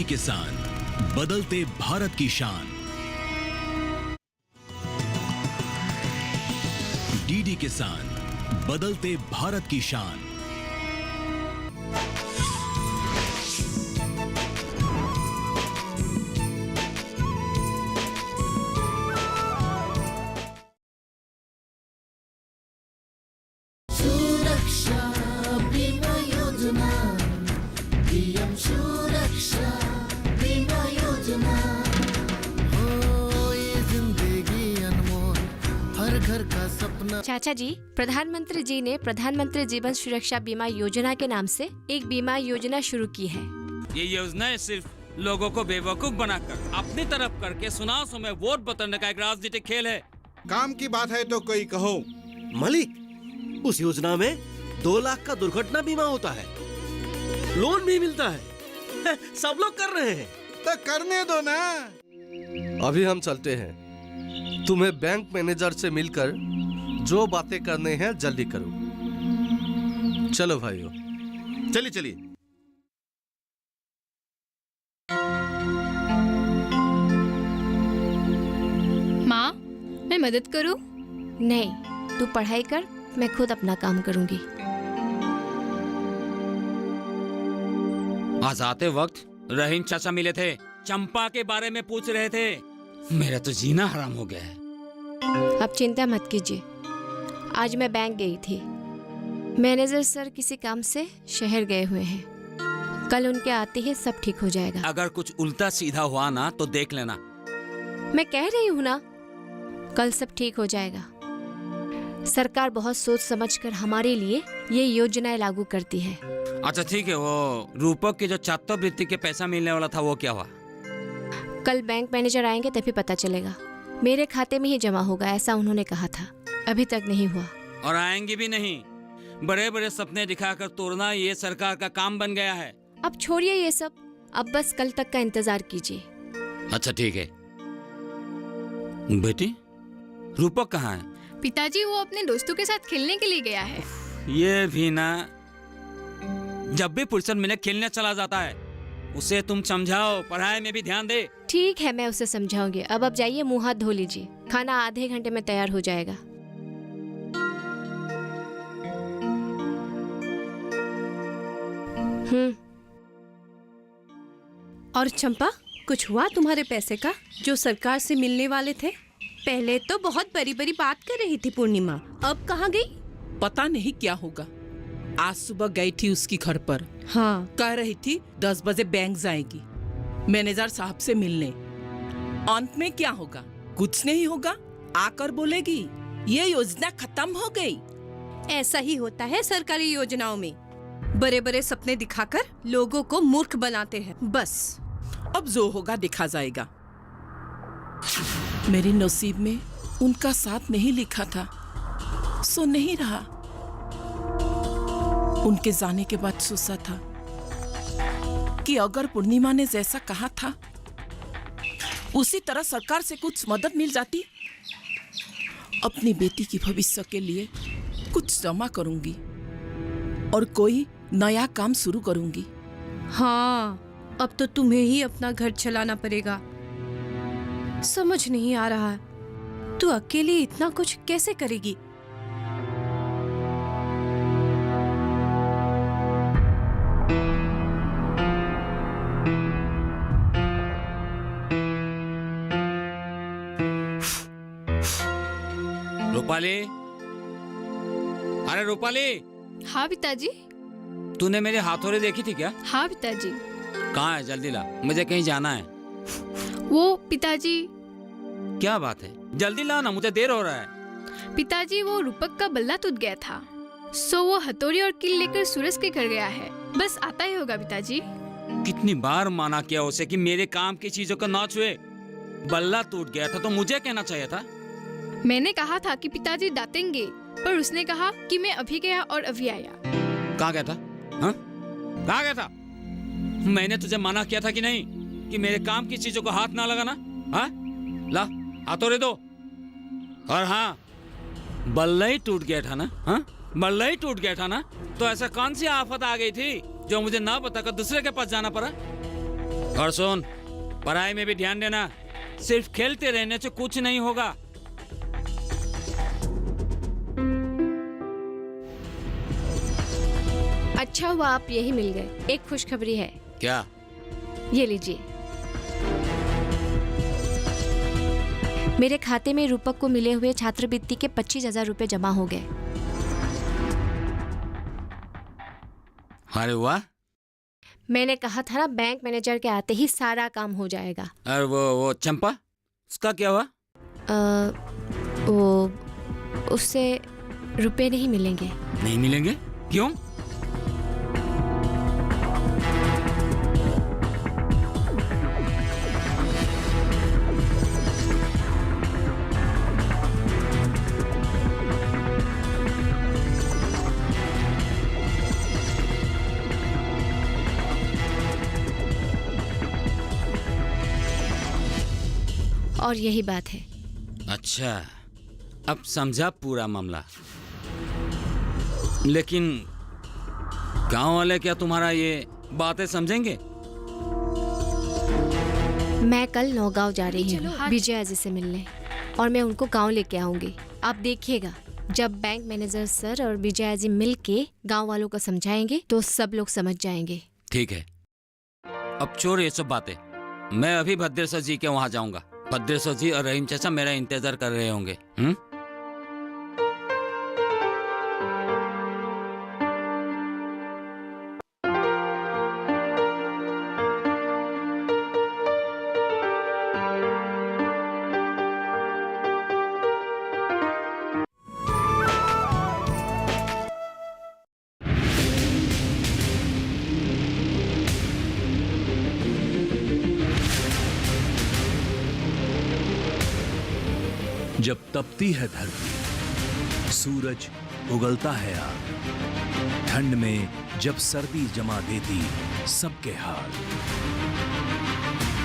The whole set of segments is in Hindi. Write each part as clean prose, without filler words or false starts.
किसान, बदलते भारत की शान। डीडी किसान, बदलते भारत की शान। सुरक्षा बीमा योजना, पीएम सुरक्षा बीमा योजना। हो ये जिंदगी अनमोल, हर घर का सपना। चाचा जी, प्रधानमंत्री जी ने प्रधानमंत्री जीवन सुरक्षा बीमा योजना के नाम से एक बीमा योजना शुरू की है। ये योजना सिर्फ लोगों को बेवकूफ बनाकर अपनी तरफ करके सुनाव समय वोट बटोरने का एक राजनीतिक खेल है। काम की बात है तो कोई कहो। मलिक, उस योजना में 2 लाख का दुर्घटना बीमा होता है, लोन भी मिलता है। सब लोग कर रहे हैं तो करने दो ना। अभी हम चलते हैं। तुम्हें बैंक मैनेजर से मिलकर जो बातें करने हैं जल्दी करो। चलो भाइयों, चलिए चलिए। माँ, मैं मदद करूं? नहीं, तू पढ़ाई कर, मैं खुद अपना काम करूंगी। आज आते वक्त रहीम चाचा मिले थे, चंपा के बारे में पूछ रहे थे। मेरा तो जीना हराम हो गया है। अब चिंता मत कीजिए, आज मैं बैंक गई थी। मैनेजर सर किसी काम से शहर गए हुए हैं। कल उनके आते ही सब ठीक हो जाएगा। अगर कुछ उल्टा सीधा हुआ ना तो देख लेना। मैं कह रही हूँ ना, कल सब ठीक हो जाएगा। सरकार बहुत सोच समझकर हमारे लिए ये योजनाएं लागू करती है। अच्छा ठीक है, वो रूपक की जो छात्रवृत्ति के पैसा मिलने वाला था वो क्या हुआ? कल बैंक मैनेजर आएंगे तभी पता चलेगा। मेरे खाते में ही जमा होगा, ऐसा उन्होंने कहा था। अभी तक नहीं हुआ। और आएंगे भी नहीं। बड़े बड़े सपने दिखाकर तोड़ना ये सरकार का काम बन गया है। अब छोड़िए ये सब, अब बस कल तक का इंतजार कीजिए। अच्छा ठीक है। बेटी, रूपक कहाँ है? पिताजी, वो अपने दोस्तों के साथ खेलने के लिए गया है। ये भी ना, जब भी फुर्सत मिले खेलने चला जाता है। उसे तुम समझाओ, पढ़ाई में भी ध्यान दे। ठीक है, मैं उसे समझाऊंगी। अब जाइए, मुंह हाथ धो लीजिए। खाना आधे घंटे में तैयार हो जाएगा। और चंपा, कुछ हुआ तुम्हारे पैसे का जो सरकार से मिलने वाले थे? पहले तो बहुत बड़ी बड़ी बात कर रही थी पूर्णिमा, अब कहाँ गई? पता नहीं क्या होगा। आज सुबह गई थी उसकी घर पर। हाँ, कह रही थी 10 बजे बैंक जाएगी मैनेजर साहब से मिलने। अंत में क्या होगा? कुछ नहीं होगा। आकर बोलेगी ये योजना खत्म हो गई। ऐसा ही होता है सरकारी योजनाओं में। बड़े बड़े सपने दिखाकर लोगों को मूर्ख बनाते हैं बस। अब जो होगा देखा जाएगा। मेरे नसीब में उनका साथ नहीं लिखा था, सो नहीं रहा। उनके जाने के बाद सोचा था कि अगर पूर्णिमा ने जैसा कहा था उसी तरह सरकार से कुछ मदद मिल जाती, अपनी बेटी की भविष्य के लिए कुछ जमा करूंगी और कोई नया काम शुरू करूंगी। हाँ, अब तो तुम्हें ही अपना घर चलाना पड़ेगा। समझ नहीं आ रहा है, तू अकेले इतना कुछ कैसे करेगी? रूपाली, अरे रूपाली, हाँ पिताजी। तूने मेरे हाथौड़े देखी थी क्या? हाँ पिताजी। कहाँ है? जल्दी ला, मुझे कहीं जाना है। वो पिताजी। क्या बात है? जल्दी ला ना, मुझे देर हो रहा है। पिताजी, वो रूपक का बल्ला टूट गया था, सो वो हथौड़ी और कील लेकर सूरज के घर गया है। बस आता ही होगा पिताजी। कितनी बार माना किया उसे कि मेरे काम की चीजों का ना छुए। बल्ला टूट गया था तो मुझे कहना चाहिए था। मैंने कहा था कि पिताजी डांटेंगे, पर उसने कहा कि मैं अभी गया और अभी आया। कहाँ गया था? हाँ? कहाँ गया था? मैंने तुझे मना किया था कि नहीं कि मेरे काम की चीजों को हाथ ना लगाना? हाँ? ला, हाथौड़े दो। और हाँ, बल्ला ही टूट गया था ना? हाँ? बल्ला ही टूट गया था ना? तो ऐसा कौन सी आफत आ गई थी जो मुझे ना बताकर दूसरे के पास जाना पड़ा? और सुन, पढ़ाई में भी ध्यान देना। सिर्फ खेलते रहने से कुछ नहीं होगा। अच्छा हुआ आप यही मिल गए। एक खुशखबरी है। क्या? ये लीजिए। मेरे खाते में रूपक को मिले हुए छात्रवृत्ति के 25,000 रुपए जमा हो गए। अरे वाह। मैंने कहा था ना, बैंक मैनेजर के आते ही सारा काम हो जाएगा। और वो चंपा, उसका क्या हुआ? वो उससे रुपए नहीं मिलेंगे। नहीं मिलेंगे? क्यों? और यही बात है। अच्छा, अब समझा पूरा मामला। लेकिन गांव वाले क्या तुम्हारा ये बातें समझेंगे? मैं कल नौगांव जा रही हूँ विजया जी से मिलने, और मैं उनको गांव लेके आऊंगी। आप देखिएगा, जब बैंक मैनेजर सर और विजया जी मिल के गाँव वालों को समझाएंगे तो सब लोग समझ जाएंगे। ठीक है, अब छोड़ ये सब बातें। मैं अभी भद्रेश्वर जी के वहां जाऊंगा। भद्रेश्वर जी और रहीम चाचा मेरा इंतजार कर रहे होंगे। जब तपती है धरती, सूरज उगलता है आग, ठंड में जब सर्दी जमा देती सबके हाल,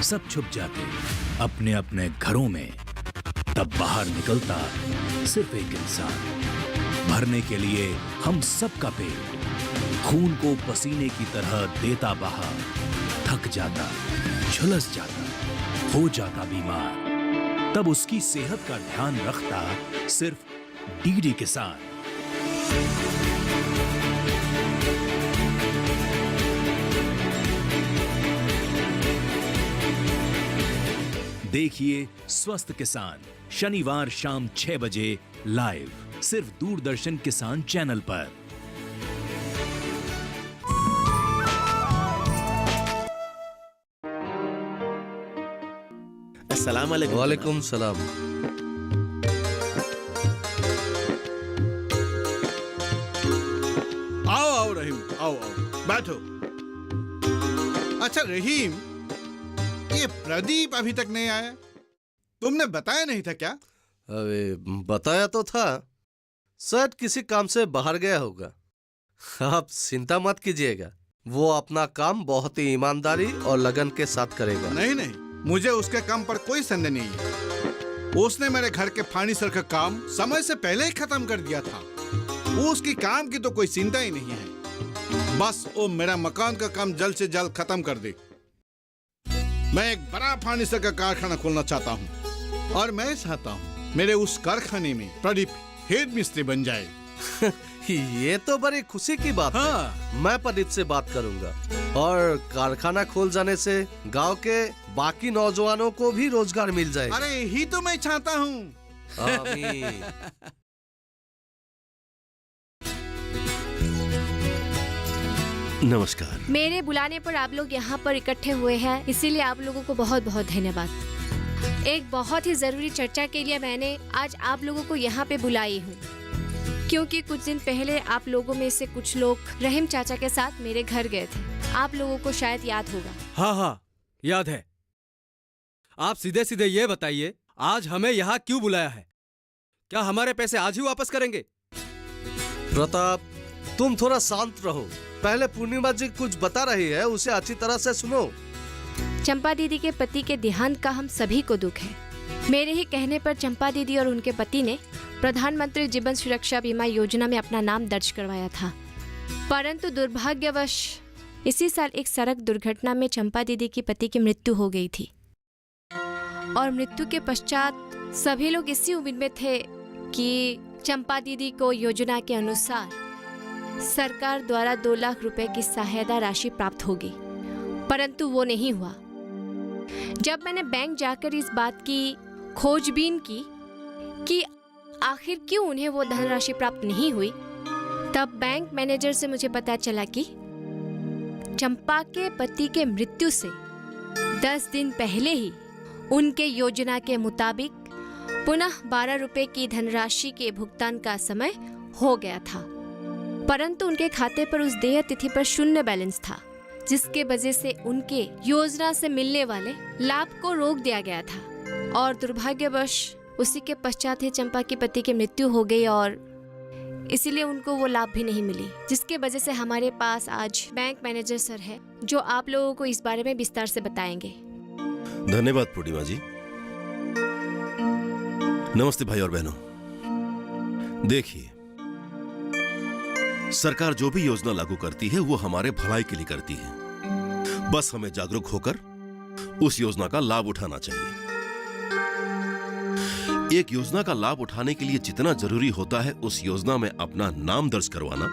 सब छुप जाते अपने अपने घरों में, तब बाहर निकलता सिर्फ एक इंसान, भरने के लिए हम सबका पेट, खून को पसीने की तरह देता बहा, थक जाता, झुलस जाता, हो जाता बीमार, तब उसकी सेहत का ध्यान रखता सिर्फ डीडी किसान। देखिए स्वस्थ किसान, शनिवार शाम 6 बजे लाइव, सिर्फ दूरदर्शन किसान चैनल पर। अस्सलाम वालेकुम। वालेकुम सलाम। आओ आओ रहीम, आओ आओ, बैठो। अच्छा रहीम, ये प्रदीप अभी तक नहीं आया? तुमने बताया नहीं था क्या? अबे बताया तो था, शायद किसी काम से बाहर गया होगा। आप चिंता मत कीजिएगा, वो अपना काम बहुत ही ईमानदारी और लगन के साथ करेगा। नहीं नहीं, मुझे उसके काम पर कोई संदेह नहीं है। उसने मेरे घर के फर्नीचर का काम समय से पहले ही खत्म कर दिया था। उसकी काम की तो कोई चिंता ही नहीं है। बस वो मेरा मकान का काम जल्द से जल्द खत्म कर दे। मैं एक बड़ा फर्नीचर का कारखाना खोलना चाहता हूँ, और मैं चाहता हूँ मेरे उस कारखाने में प्रदीप हेड मिस्त्री बन जाए। ये तो बड़ी खुशी की बात है। मैं प्रदीप से बात करूंगा, और कारखाना खोल जाने से गांव के बाकी नौजवानों को भी रोजगार मिल जाएगा। अरे यही तो मैं चाहता हूँ। आमीन। नमस्कार। मेरे बुलाने पर आप लोग यहाँ पर इकट्ठे हुए हैं, इसीलिए आप लोगों को बहुत बहुत धन्यवाद। एक बहुत ही जरूरी चर्चा के लिए मैंने आज आप लोगों को यहाँ पे बुलाई हूँ, क्योंकि कुछ दिन पहले आप लोगों में से कुछ लोग रहीम चाचा के साथ मेरे घर गए थे। आप लोगों को शायद याद होगा। हाँ हाँ याद है। आप सीधे सीधे ये बताइए, आज हमें यहाँ क्यों बुलाया है? क्या हमारे पैसे आज ही वापस करेंगे? प्रताप, तुम थोड़ा शांत रहो। पहले पूर्णिमा जी कुछ बता रही है, उसे अच्छी तरह से सुनो। चंपा दीदी के पति के देहांत का हम सभी को दुख है। मेरे ही कहने पर चंपा दीदी और उनके पति ने प्रधानमंत्री जीवन सुरक्षा बीमा योजना में अपना नाम दर्ज करवाया था, परंतु दुर्भाग्यवश इसी साल एक सड़क दुर्घटना में चंपा दीदी की पति की मृत्यु हो गई थी और मृत्यु के पश्चात सभी लोग इसी उम्मीद में थे कि चंपा दीदी को योजना के अनुसार सरकार द्वारा 2 लाख रुपए की सहायता राशि प्राप्त होगी, परंतु वो नहीं हुआ। जब मैंने बैंक जाकर इस बात की खोजबीन की कि आखिर क्यों उन्हें वो धनराशि प्राप्त नहीं हुई, तब बैंक मैनेजर से मुझे पता चला कि चंपा के पति के मृत्यु से 10 दिन पहले ही उनके योजना के मुताबिक पुनः 12 रुपए की धनराशि के भुगतान का समय हो गया था, परंतु उनके खाते पर उस देय तिथि पर 0 बैलेंस था, जिसके वजह से उनके योजना से मिलने वाले लाभ को रोक दिया गया था और दुर्भाग्यवश उसी के पश्चात ही चंपा के पति की मृत्यु हो गई और इसीलिए उनको वो लाभ भी नहीं मिली, जिसके वजह से हमारे पास आज बैंक मैनेजर सर है जो आप लोगों को इस बारे में विस्तार से बताएंगे। धन्यवाद पूर्णिमा जी। नमस्ते भाई और बहनों। देखिए, सरकार जो भी योजना लागू करती है वो हमारे भलाई के लिए करती है। बस हमें जागरूक होकर उस योजना का लाभ उठाना चाहिए। एक योजना का लाभ उठाने के लिए जितना जरूरी होता है उस योजना में अपना नाम दर्ज करवाना,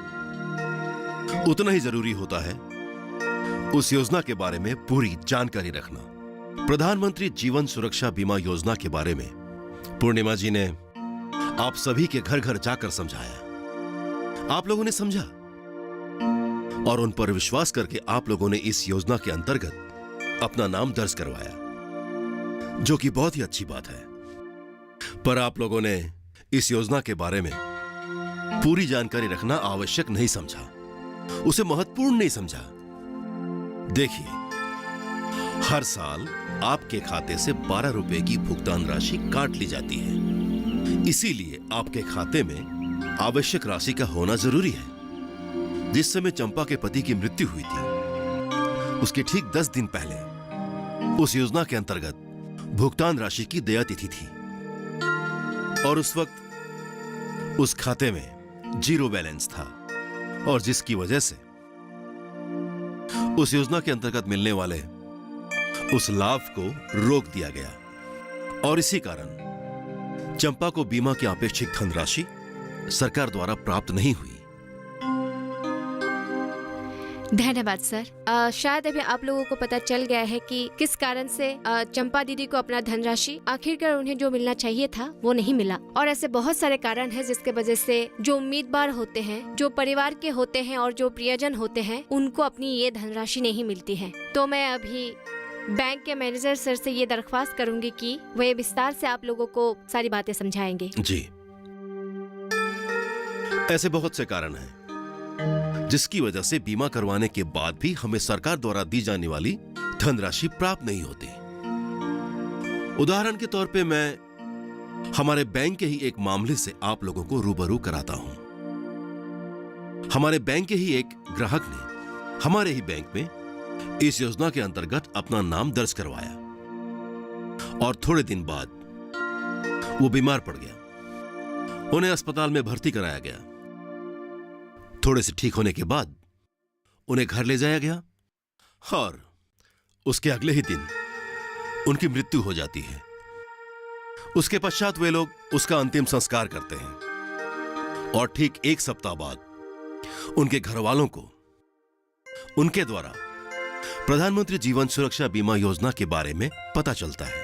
उतना ही जरूरी होता है उस योजना के बारे में पूरी जानकारी रखना। प्रधानमंत्री जीवन सुरक्षा बीमा योजना के बारे में पूर्णिमा जी ने आप सभी के घर घर जाकर समझाया। आप लोगों ने समझा और उन पर विश्वास करके आप लोगों ने इस योजना के अंतर्गत अपना नाम दर्ज करवाया, जो कि बहुत ही अच्छी बात है। पर आप लोगों ने इस योजना के बारे में पूरी जानकारी रखना आवश्यक नहीं समझा, उसे महत्वपूर्ण नहीं समझा। देखिए, हर साल आपके खाते से 12 रुपए की भुगतान राशि काट ली जाती है, इसीलिए आपके खाते में आवश्यक राशि का होना जरूरी है। जिस समय चंपा के पति की मृत्यु हुई थी, उसके ठीक 10 दिन पहले उस योजना के अंतर्गत भुगतान राशि की देय तिथि थी और उस वक्त उस खाते में 0 बैलेंस था और जिसकी वजह से उस योजना के अंतर्गत मिलने वाले उस लाभ को रोक दिया गया और इसी कारण चंपा को बीमा की अपेक्षित धनराशि सरकार द्वारा प्राप्त नहीं हुई। धन्यवाद सर। शायद अभी आप लोगों को पता चल गया है कि किस कारण से चंपा दीदी को अपना धनराशि आखिरकार उन्हें जो मिलना चाहिए था वो नहीं मिला, और ऐसे बहुत सारे कारण हैं जिसके वजह से जो उम्मीदवार होते हैं, जो परिवार के होते हैं और जो प्रियजन होते हैं, उनको अपनी ये धनराशि नहीं मिलती है। तो मैं अभी बैंक के मैनेजर सर से ये दरख्वास्त करूंगी कि वे विस्तार से आप लोगों को सारी बातें समझाएंगे। जी, ऐसे बहुत से कारण हैं जिसकी वजह से बीमा करवाने के बाद भी हमें सरकार द्वारा दी जाने वाली धनराशि प्राप्त नहीं होती। उदाहरण के तौर पे मैं हमारे बैंक के ही एक मामले से आप लोगों को रूबरू कराता हूं। हमारे बैंक के ही एक ग्राहक ने हमारे ही बैंक में इस योजना के अंतर्गत अपना नाम दर्ज करवाया और थोड़े दिन बाद वो बीमार पड़ गया। उन्हें अस्पताल में भर्ती कराया गया। थोड़े से ठीक होने के बाद उन्हें घर ले जाया गया और उसके अगले ही दिन उनकी मृत्यु हो जाती है। उसके पश्चात वे लोग उसका अंतिम संस्कार करते हैं और ठीक 1 सप्ताह बाद उनके घर वालों को उनके द्वारा प्रधानमंत्री जीवन सुरक्षा बीमा योजना के बारे में पता चलता है।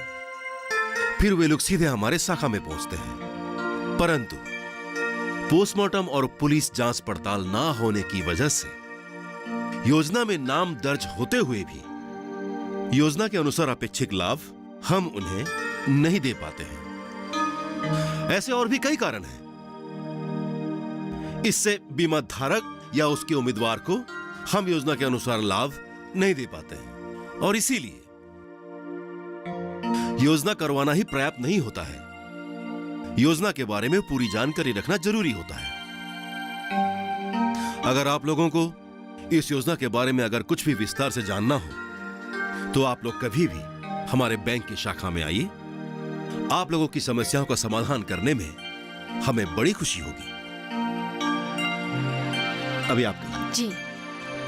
फिर वे लोग सीधे हमारे शाखा में पहुंचते हैं, परंतु पोस्टमार्टम और पुलिस जांच पड़ताल ना होने की वजह से योजना में नाम दर्ज होते हुए भी योजना के अनुसार अपेक्षित लाभ हम उन्हें नहीं दे पाते हैं। ऐसे और भी कई कारण हैं। इससे बीमा धारक या उसके उम्मीदवार को हम योजना के अनुसार लाभ नहीं दे पाते हैं और इसीलिए योजना करवाना ही पर्याप्त नहीं होता है। योजना के बारे में पूरी जानकारी रखना जरूरी होता है। अगर आप लोगों को इस योजना के बारे में अगर कुछ भी विस्तार से जानना हो तो आप लोग कभी भी हमारे बैंक की शाखा में आइए। आप लोगों की समस्याओं का समाधान करने में हमें बड़ी खुशी होगी। अभी आप जी,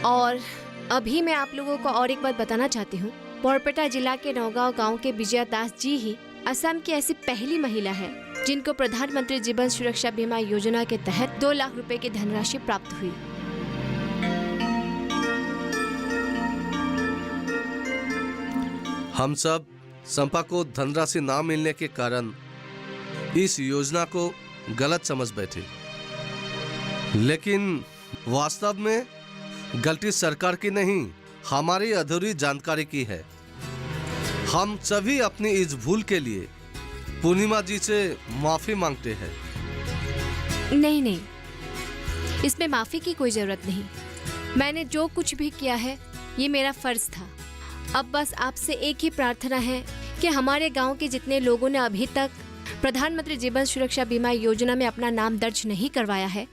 और अभी मैं आप लोगों को और एक बात बताना चाहती हूँ। बोरपेटा जिला के नौगांव गांव के विजया दास जी ही असम की ऐसी पहली महिला है जिनको प्रधानमंत्री जीवन सुरक्षा बीमा योजना के तहत 2 लाख रुपए की धनराशि प्राप्त हुई। हम सब संपा को धनराशि ना मिलने के कारण इस योजना को गलत समझ बैठे, लेकिन वास्तव में गलती सरकार की नहीं, हमारी अधूरी जानकारी की है। हम सभी अपनी इस भूल के लिए पूर्णिमा जी से माफी मांगते हैं। नहीं नहीं, इसमें माफी की कोई जरूरत नहीं। मैंने जो कुछ भी किया है ये मेरा फर्ज था। अब बस आपसे एक ही प्रार्थना है कि हमारे गांव के जितने लोगों ने अभी तक प्रधानमंत्री जीवन सुरक्षा बीमा योजना में अपना नाम दर्ज नहीं करवाया है,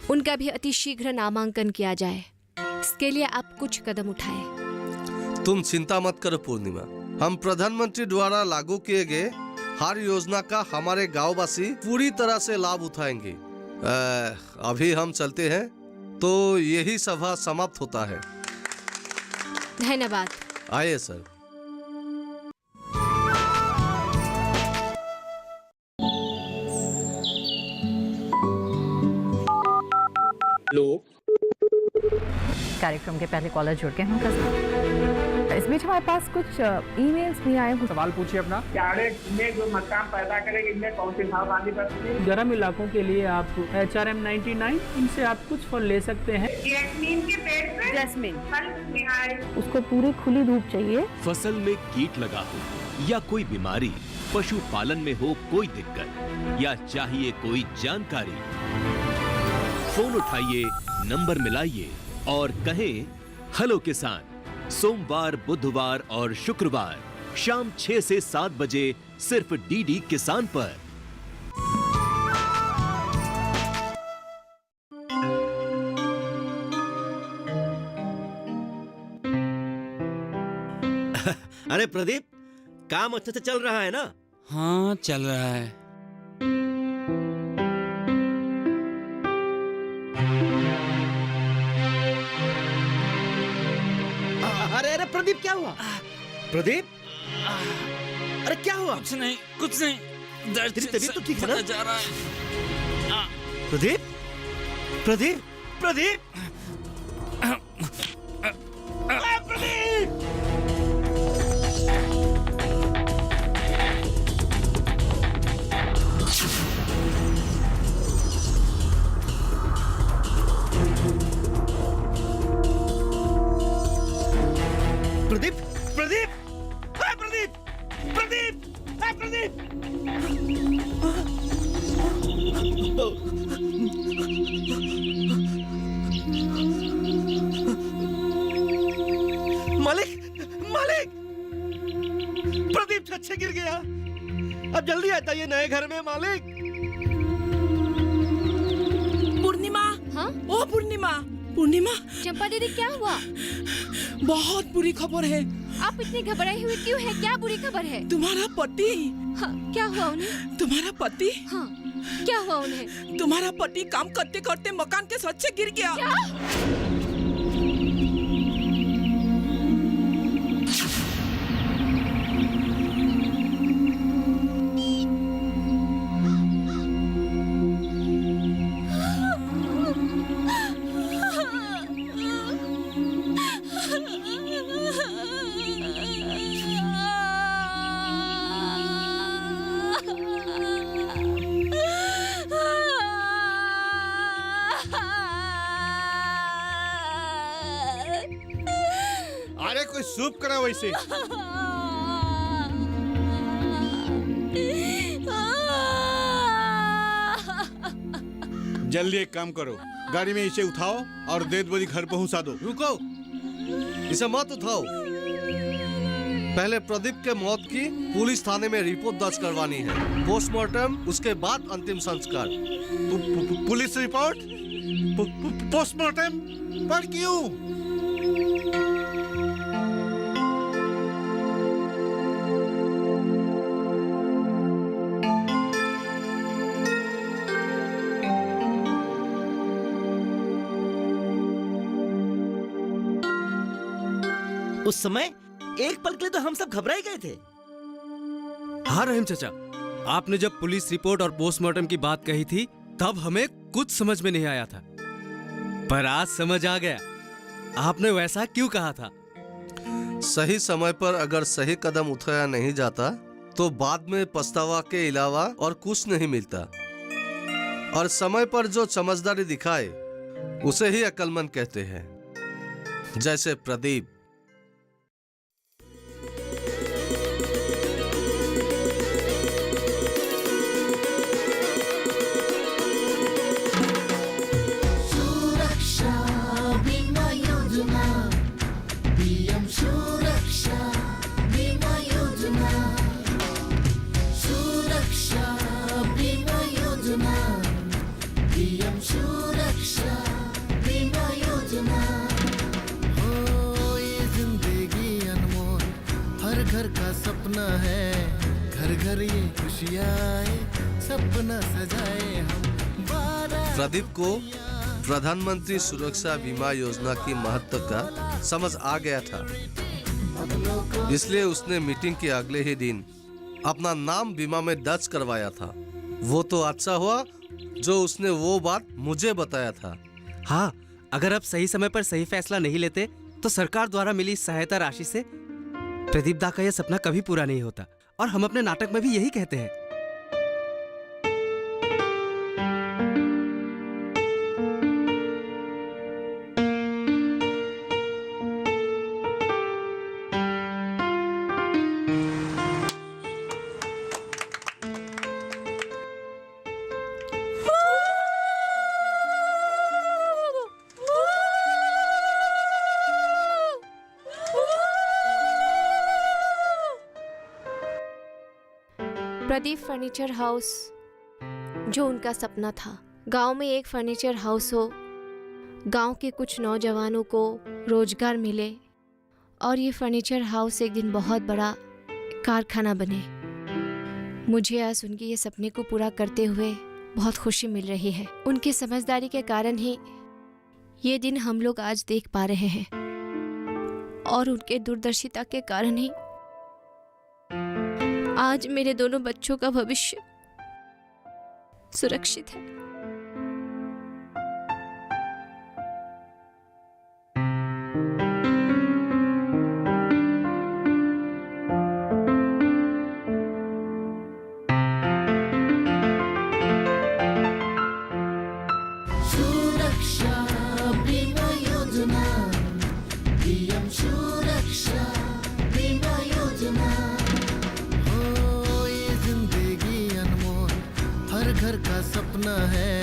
उनका भी अतिशीघ्र नामांकन किया जाए। इसके लिए आप कुछ कदम उठाएं। तुम चिंता मत करो पूर्णिमा, हम प्रधानमंत्री द्वारा लागू किए गए हर योजना का हमारे गांववासी पूरी तरह से लाभ उठाएंगे। अभी हम चलते हैं, तो यही सभा समाप्त होता है। धन्यवाद। आइए सर। कार्यक्रम के पहले कॉलर जुड़ गए होंगे। इस बीच हमारे पास कुछ ईमेल्स भी आए हैं। सवाल पूछिए अपना। कैडेट में जो मकान पैदा करेंगे, इनमें कौन सी सावधानी बरतनी है? गर्म इलाकों के लिए आप HRM 99 इनसे आप कुछ फल ले सकते हैं। जैस्मीन के पेड़ पे जैस्मीन फल उसको पूरी खुली धूप चाहिए। फसल में कीट लगा हो या कोई बीमारी, पशुपालन में हो कोई दिक्कत या चाहिए कोई जानकारी, फोन उठाइए, नंबर मिलाइए और कहें हेलो किसान। सोमवार, बुधवार और शुक्रवार शाम 6 से 7 बजे सिर्फ डीडी किसान पर। अरे प्रदीप, काम अच्छे से चल रहा है ना? हाँ चल रहा है। अरे अरे प्रदीप, क्या हुआ? प्रदीप, अरे क्या हुआ? कुछ नहीं, दर्द तेरी तबीयत तो ठीक है ना? जा रहा है। प्रदीप, प्रदीप, प्रदीप, प्रदीप! प्रदीप, प्रदीप, हाय प्रदीप, प्रदीप, हाय प्रदीप! मालिक, मालिक, प्रदीप छत से गिर गया। अब जल्दी आ जाइए नए घर में मालिक। पूर्णिमा। हाँ? ओ पूर्णिमा, पूर्णिमा। चंपा दीदी, क्या हुआ? बहुत बुरी खबर है। आप इतनी घबराई हुई क्यों है? क्या बुरी खबर है? तुम्हारा पति। हाँ, क्या हुआ उन्हें? तुम्हारा पति? हाँ, क्या हुआ उन्हें? तुम्हारा पति काम करते करते मकान के छत से गिर गया। क्या? अरे कोई सूप करा वैसे। जल्दी एक काम करो, गाड़ी में इसे उठाओ और देद बोली घर पहुंचा दो। रुको, इसे मत उठाओ। पहले प्रदीप के मौत की पुलिस थाने में रिपोर्ट दर्ज करवानी है, पोस्टमार्टम, उसके बाद अंतिम संस्कार। Police report? पोस्टमार्टम पर क्यों? उस समय एक पल के लिए तो हम सब घबरा ही गए थे। हाँ रहीम चाचा, आपने जब पुलिस रिपोर्ट और पोस्टमार्टम की बात कही थी तब हमें कुछ समझ में नहीं आया था, पर आज समझ आ गया आपने वैसा क्यों कहा था। सही समय पर अगर सही कदम उठाया नहीं जाता तो बाद में पछतावा के अलावा और कुछ नहीं मिलता, और समय पर जो समझदारी दिखाए उसे ही अक्लमंद कहते हैं, जैसे प्रदीप। सुरक्षा बीमा योजना, पीएम सुरक्षा बीमा योजना, सुरक्षा बीमा योजना, पीएम सुरक्षा बीमा योजना। हो ये जिंदगी अनमोल, हर घर का सपना है, घर घर ये खुशियाँ आए, सपना सजाए हम। प्रदीप को प्रधानमंत्री सुरक्षा बीमा योजना की महत्व का समझ आ गया था, इसलिए उसने मीटिंग के अगले ही दिन अपना नाम बीमा में दर्ज करवाया था। वो तो अच्छा हुआ जो उसने वो बात मुझे बताया था। हाँ, अगर आप सही समय पर सही फैसला नहीं लेते तो सरकार द्वारा मिली सहायता राशि से प्रदीप दा का यह सपना कभी पूरा नहीं होता, और हम अपने नाटक में भी यही कहते हैं। प्रदीप फर्नीचर हाउस जो उनका सपना था, गांव में एक फर्नीचर हाउस हो, गांव के कुछ नौजवानों को रोजगार मिले और ये फर्नीचर हाउस एक दिन बहुत बड़ा कारखाना बने। मुझे आज उनके ये सपने को पूरा करते हुए बहुत खुशी मिल रही है। उनकी समझदारी के कारण ही ये दिन हम लोग आज देख पा रहे हैं, और उनके दूरदर्शिता के कारण ही आज मेरे दोनों बच्चों का भविष्य सुरक्षित है। सुरक्षा बीमा योजना, पीएम सुरक्षा बीमा योजना। हर घर का सपना है,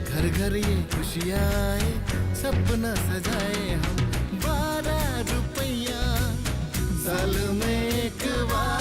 घर घर ये खुशियाँ आए, सपना सजाए हम। 12 रुपया साल में एक बार